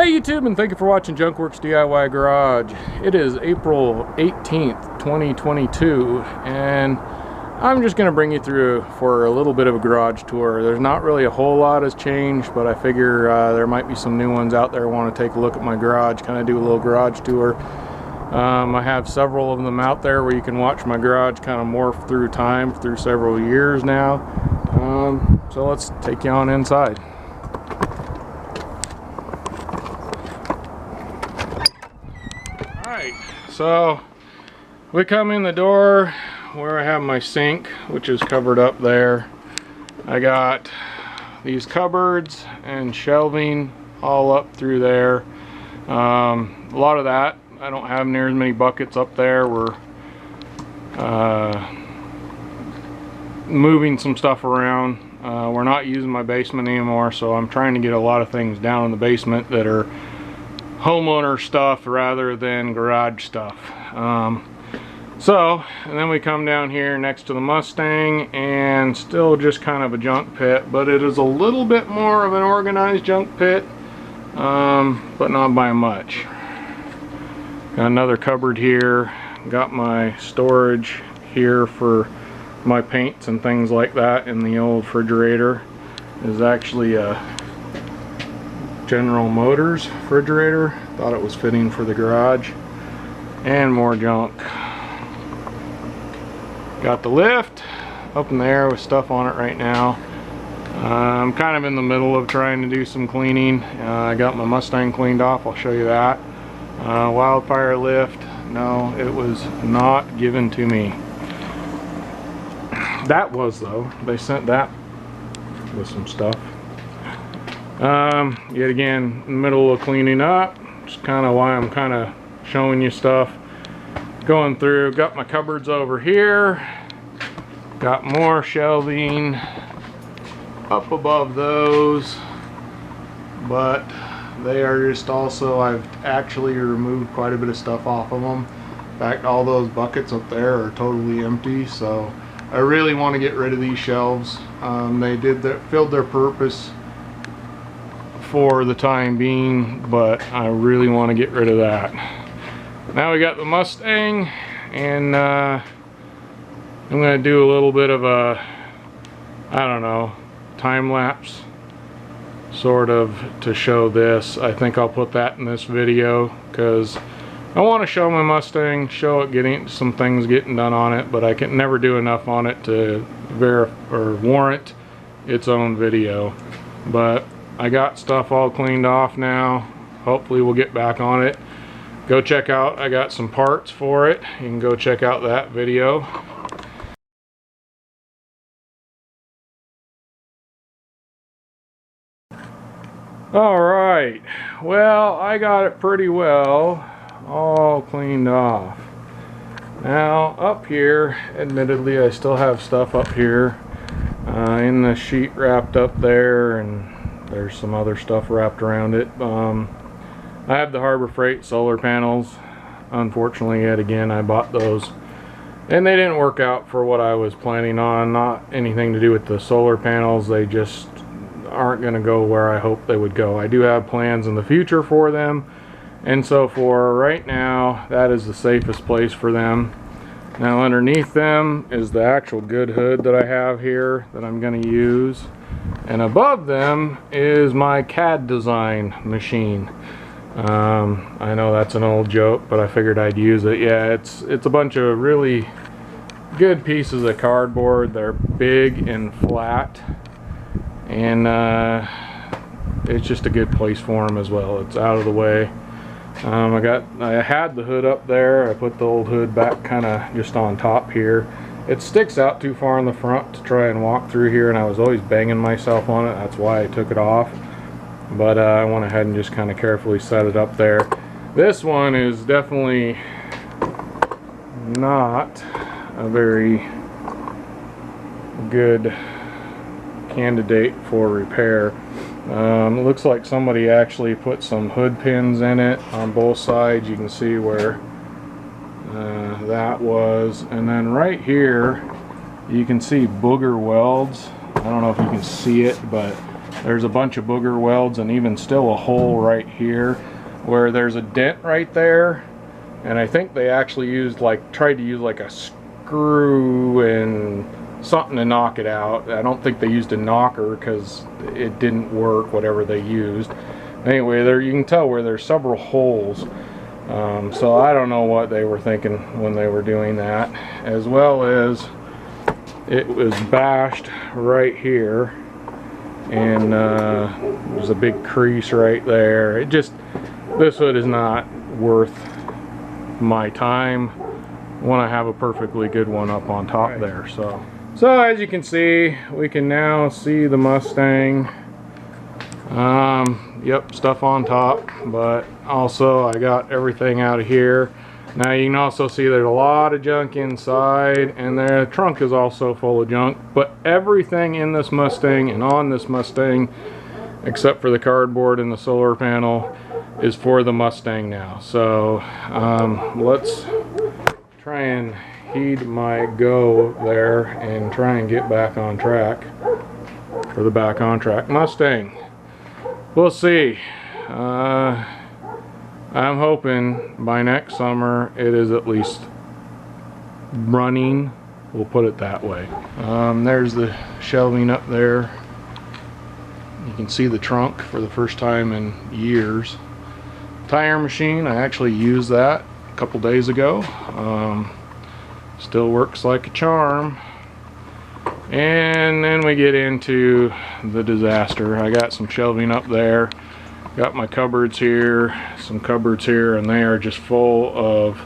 Hey YouTube, and thank you for watching Junkworks DIY Garage. It is April 18th, 2022, and I'm just going to bring you through for a little bit of a garage tour. There's not really a whole lot has changed, but I figure there might be some new ones out there who want to take a look at my garage, kind of do a little garage tour. I have several of them out there where you can watch my garage kind of morph through time, through several years now. So let's take you on inside. Alright, so we come in the door where I have my sink, which is covered up there. I got these cupboards and shelving all up through there. A lot of that, I don't have near as many buckets up there. We're moving some stuff around. We're not using my basement anymore, so I'm trying to get a lot of things down in the basement that are homeowner stuff rather than garage stuff. And then we come down here next to the Mustang, and still just kind of a junk pit, but it is a little bit more of an organized junk pit, but not by much. Got another cupboard here, got my storage here for my paints and things like that. In the old refrigerator is actually a General Motors refrigerator. Thought it was fitting for the garage. And more junk. Got the lift up in there with stuff on it right now. I'm kind of in the middle of trying to do some cleaning. I got my Mustang cleaned off, I'll show you that. Wildfire lift, no, it was not given to me. That was, though. They sent that with some stuff. Yet again, in the middle of cleaning up. Just kind of why I'm kind of showing you stuff. Going through, got my cupboards over here. Got more shelving up above those. But they are just also, I've actually removed quite a bit of stuff off of them. In fact, all those buckets up there are totally empty, so I really want to get rid of these shelves. They filled their purpose for the time being, but I really want to get rid of that. Now we got the Mustang, and I'm going to do a little bit of a, I don't know, time lapse sort of to show this. I think I'll put that in this video because I want to show my Mustang, show it getting some things getting done on it, but I can never do enough on it to verify or warrant its own video. But I got stuff all cleaned off now. Hopefully we'll get back on it. Go check out, I got some parts for it. You can go check out that video. Alright, well, I got it pretty well all cleaned off. Now up here, admittedly I still have stuff up here in the sheet wrapped up there, and there's some other stuff wrapped around it. I have the Harbor Freight solar panels. Unfortunately, yet again, I bought those and they didn't work out for what I was planning on. Not anything to do with the solar panels, they just aren't going to go where I hope they would go. I do have plans in the future for them, and so for right now, that is the safest place for them. Now underneath them is the actual good hood that I have here that I'm going to use, and above them is my CAD design machine. I know that's an old joke, but I figured I'd use it. Yeah, it's a bunch of really good pieces of cardboard. They're big and flat, and it's just a good place for them as well. It's out of the way. I had the hood up there. I put the old hood back kind of just on top here. It sticks out too far in the front to try and walk through here, and I was always banging myself on it. That's why I took it off. But I went ahead and just kind of carefully set it up there. This one is definitely not a very good candidate for repair. It looks like somebody actually put some hood pins in it on both sides. You can see where that was, and then right here you can see booger welds. I don't know if you can see it, but There's a bunch of booger welds and even still a hole right here where there's a dent right there, and I think they actually tried to use like a screw and something to knock it out. I don't think they used a knocker because it didn't work, whatever they used. Anyway, there you can tell where there's several holes. So I don't know what they were thinking when they were doing that. As well as it was bashed right here, and there's a big crease right there. This hood is not worth my time when I have a perfectly good one up on top there. So as you can see, we can now see the Mustang. Yep, stuff on top, but also I got everything out of here. Now you can also see there's a lot of junk inside, and the trunk is also full of junk, but everything in this Mustang and on this Mustang, except for the cardboard and the solar panel, is for the Mustang now. So let's try and heed my go there and try and get back on track for the back on track Mustang. We'll see. I'm hoping by next summer it is at least running, we'll put it that way. There's the shelving up there. You can see the trunk for the first time in years. Tire machine, I actually used that a couple days ago. Still works like a charm. And then we get into the disaster. I got some shelving up there, got my cupboards here, some cupboards here, and they are just full of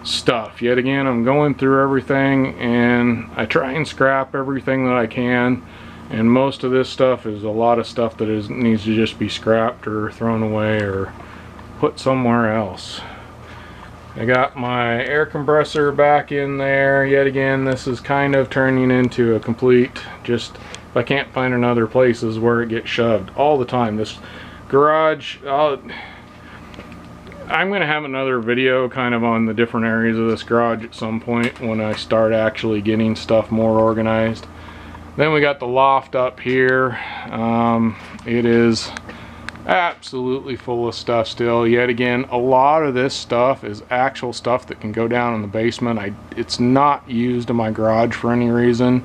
stuff. Yet again, I'm going through everything, and I try and scrap everything that I can, and most of this stuff is a lot of stuff that needs to just be scrapped or thrown away or put somewhere else. I got my air compressor back in there. Yet again, this is kind of turning into a complete, just if I can't find another places where it gets shoved all the time. This garage, I'm gonna have another video kind of on the different areas of this garage at some point when I start actually getting stuff more organized. Then we got the loft up here. It is absolutely full of stuff still. Yet again, a lot of this stuff is actual stuff that can go down in the basement. It's not used in my garage for any reason.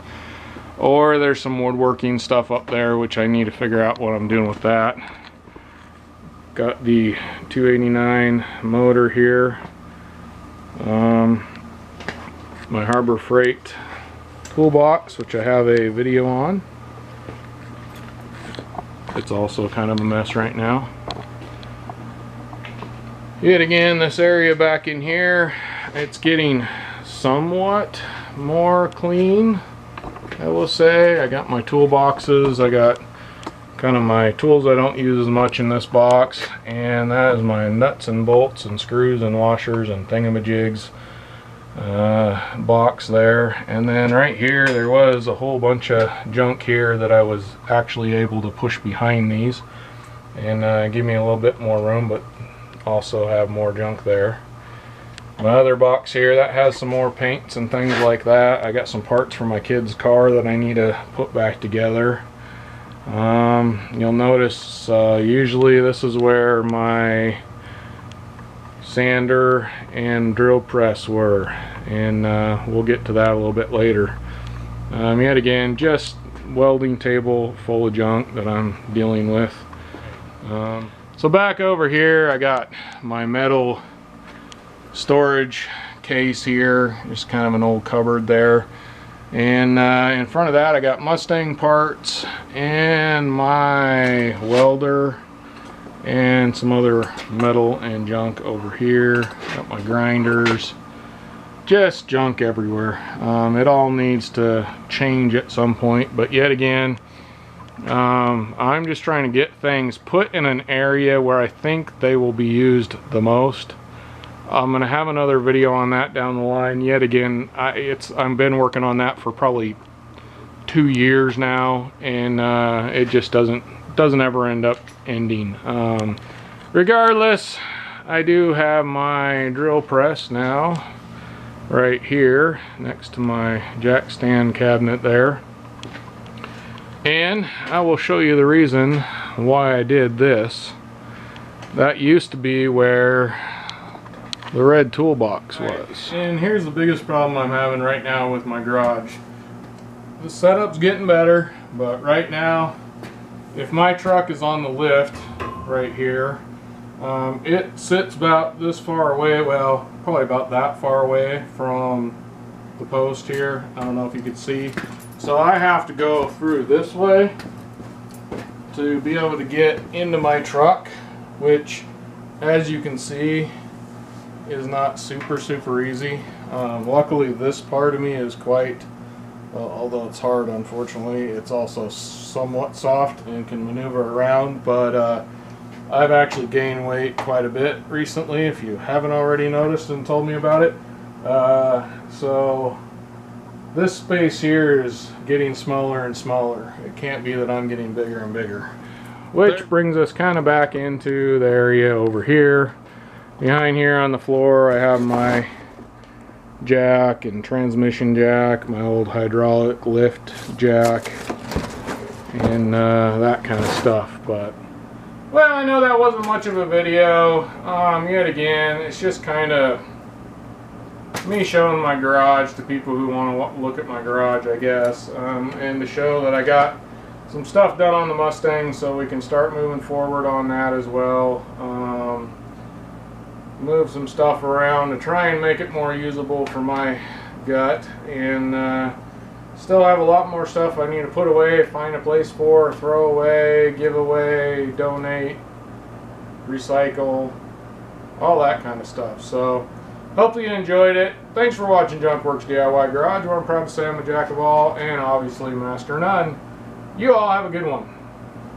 Or there's some woodworking stuff up there which I need to figure out what I'm doing with that. Got the 289 motor here. My Harbor Freight toolbox, which I have a video on. It's also kind of a mess right now. Yet again, this area back in here, it's getting somewhat more clean, I will say. I got my toolboxes, I got kind of my tools I don't use as much in this box, and that is my nuts and bolts and screws and washers and thingamajigs box there. And then right here there was a whole bunch of junk here that I was actually able to push behind these and give me a little bit more room, but also have more junk there. My other box here, that has some more paints and things like that. I got some parts for my kid's car that I need to put back together. You'll notice usually this is where my sander and drill press were, and we'll get to that a little bit later. Yet again, just welding table full of junk that I'm dealing with. So back over here, I got my metal storage case here, just kind of an old cupboard there. And in front of that I got Mustang parts and my welder and some other metal and junk over here. Got my grinders, just junk everywhere. It all needs to change at some point, but yet again, I'm just trying to get things put in an area where I think they will be used the most. I'm gonna have another video on that down the line. Yet again, I've been working on that for probably 2 years now, and it just doesn't ever end up ending. Regardless, I do have my drill press now right here next to my jack stand cabinet there, And I will show you the reason why I did this. That used to be where the red toolbox was. And here's the biggest problem I'm having right now with my garage. The setup's getting better, but right now, if my truck is on the lift right here, it sits about this far away, well, probably about that far away from the post here. I don't know if you can see. So I have to go through this way to be able to get into my truck, which, as you can see, is not super easy. Luckily this part of me is quite, well, although it's hard, unfortunately, it's also somewhat soft and can maneuver around, but I've actually gained weight quite a bit recently, if you haven't already noticed and told me about it. So this space here is getting smaller and smaller. It can't be that I'm getting bigger and bigger. Which brings us kind of back into the area over here. Behind here on the floor I have my jack and transmission jack, my old hydraulic lift jack, and that kind of stuff. But, well, I know that wasn't much of a video. Yet again, it's just kind of me showing my garage to people who want to look at my garage, I guess, and to show that I got some stuff done on the Mustang, so we can start moving forward on that as well. Move some stuff around to try and make it more usable for my gut, and still have a lot more stuff I need to put away, find a place for, throw away, give away, donate, recycle, all that kind of stuff. So hopefully you enjoyed it. Thanks for watching Junkworks DIY Garage, where I'm proud to say I'm a jack of all and obviously master none. You all have a good one.